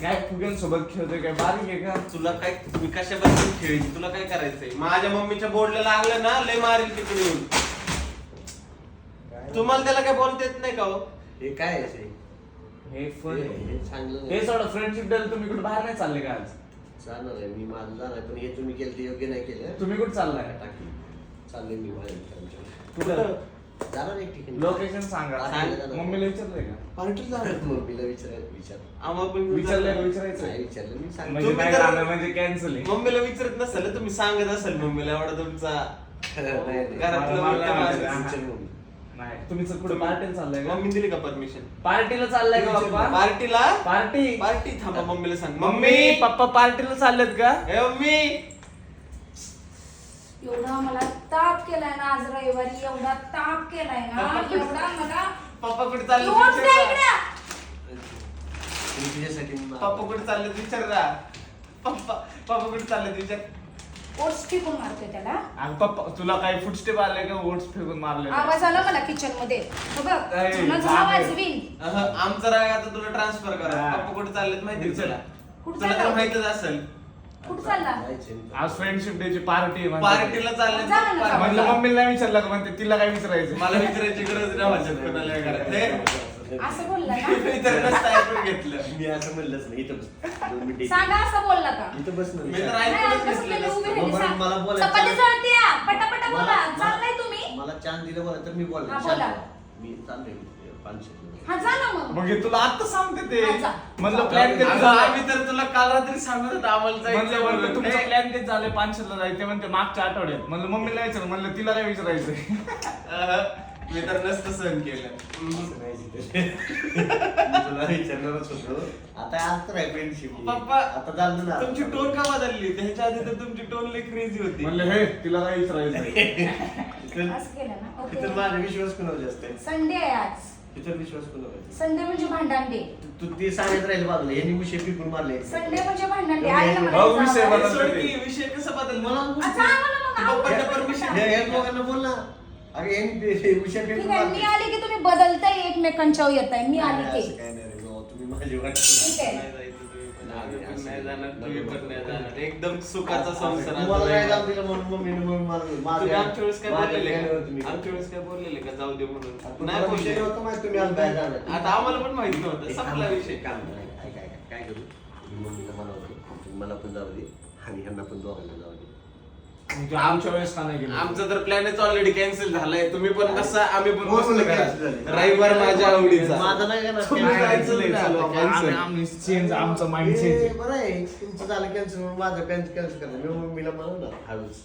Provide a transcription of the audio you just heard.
काय फुग्यां सोबत खेळतोय काय बारीक आहे का तुला काय तुम्ही कशाबद्दल खेळायची तुला काय करायचंय माझ्या मम्मीच्या बोर्डला लागलं ना लय मारेल तिकडे येऊन तुम्हाला त्याला काय बोलता येत नाही का हो हे काय आहे हे फन हे चांगलं हे सोडा फ्रेंडशिप डे तुम्ही कुठे बाहेर नाही चालले का आज जाणार आहे मी माझं जाणार पण हे तुम्ही केलं ते योग्य नाही केलं तुम्ही कुठे चाललाय चाललंय मी माझ्या मित्रांच्या कुठं जाणार एक ठिकाणी लोकेशन सांगा मम्मीला विचारलंय का पार्टीला जाणार मम्मीला विचार आम्हाला पण विचारलंय नाही विचारायचं विचारलं मी सांग म्हणजे तुम्ही काय तर- राहणार म्हणजे कॅन्सल आहे मम्मीला विचारत नसेल तुम्ही सांगत असाल मम्मीला एवढा तुमचा घरातलं मला मोठं माहिती माणूस. आहे. विचार मम्मी. नाही तुम्ही कुठे पार्टीला चाललाय का मम्मी दिली का परमिशन पार्टीला चाललाय का पप्पा पार्टीला पार्टी पार्टी थांबा मम्मीला सांग मम्मी पप्पा पार्टीला चाललेत का हे मम्मी एवढा मला ताप केलाय ना आज रविवारी एवढा ताप केलाय ना एवढा मला पप्पा कुठे चालले तू उठ जा इकडे. तुम्ही तुझ्यासाठी पप्पा कुठे चालले विचार ना पप्पा कुठे चालले विचार ओट्स फेकून मारतोय त्याला अगं पप्पा तुला काही फुटस्टेप आले का ओट्स फेकून मारले आवाज आला मला किचन मध्ये हे बघ अरे, जुनं जाम आहे. वाजवीन आमचा राग आता तुला ट्रान्सफर करा हा. पप्पा कुठे चाललेत माहिती विचार. तुला कुठं तुला तर चालला? माहितच असेल कुठं चालला आज फ्रेंडशिप डे ची पार्टी आहे पार्टीला चालले जा ना, जा. म्हणलं मम्मीला नाही विचारलं का म्हणते तिला काय विचारायचं मला विचारायची गरज नाही वाटत कोणाला काय करायचं असं बोलला ना विचारण्याचं ऐकून घेतलं मी असं म्हणलंच नाही इथं बस 2 मिनिटं सांगा असं बोलला का इथं बस ना मी तर नाही, आज ऐकूनच कसं घेतलेलं केलं, उभी असतं. राहिली, मला- सांग. मला बोलायचं. चपाती जळते या, पटापटा बोला मला- चाललाय तुम्ही मला चान्स दिलं बरं तर मी बोलणार हा, बोला. मी चाललोय 500 हा जा ना मग मग हे तुला आता सांगते ते हा, जा. म्हणलं जा. प्लॅन कधी अगं, झाला आम्ही तर तुला काल रात्री सांगत होतो आम्हाला म्हणलं जायचं तुमचं म्हणून. प्लॅन तेच झालंय 500 ला जायचं म्हणते मागच्या आठवड्यात म्हणलं मम्मीला विचार म्हणलं तिला काय विचारायचं मी तर नसतं सहन केलं तुला विचारणारच होतो आता आज तर आहे फ्रेंडशिप पप्पा, आता झालं ना तुमची टोन का बदलली त्याच्या आधी तर तुमची टोन लई क्रेझी होती म्हणलं हे तिला काय विचारायचं असं केलं ना तिथं ओके माझा विश्वास कोणावर जास्त आहे संडे आहे आज तिथं विश्वास कोणावर आहे? संडे म्हणजे भांडण डे तू ते सांगत राहील बाजूला यांनी उशे पिकून मारले संडे म्हणजे भांडण डे एवढं ऐका मला भाऊ, एक विषय सांगा. बदल- सोड की, विषय कसा बदल मला अच्छा, आम्हाला मग पप्पांच्या आवडतं. permission या लोकांना बोल ना अरे यांनी उशे ठीक पिकून आहे मी आले की तुम्ही बदलताय एकमेकांच्या येत आहे मी आले की काय नाही रे भाऊ, तुम्ही माझी वाट ठीक आहे नाही जायचं तुम्ही पण, आम्ही पण नाही जाणार तुम्ही पण नाही जाणार एकदम सुखाचा संसार तुम्हाला आता काय वेगळा. जाऊ दिलं म्हणून मम्मीने म्हणून मला तुम्ही आमच्या वेळेस काय माझ्या बोललेले प्लॅनवर का तुम्ही आमच्या वेळेस काय बोललेले का जाऊ दे म्हणून नाही नाही विषय बोलले नव्हता माहिती तुम्ही आज बाहेर जाणार आता आम्हाला पण माहित नव्हतं संपला विषय काम नाही. काय करू मी मम्मीला म्हणवतो मला पण जाऊ दे आणि ह्यांना पण दोघांना जाऊ दे म्हणजे आमच्या वेळेस का नाही गेलं आमचा तर प्लॅनच ऑलरेडी कॅन्सल झालाय तुम्ही पण बसा आम्ही पण हो, बसलो cancel घरात. झाली. रविवार माझ्या आवडीचा माझा नाही का ना तुम्ही cancel. जायचं नाही आता, cancel. आम्ही चेंज आमचं माइंड चेंज ते बरं आहे तुमचं झालं कॅन्सल माझं कॅन्सल करा मी मम्मीला म्हणून ना हळूच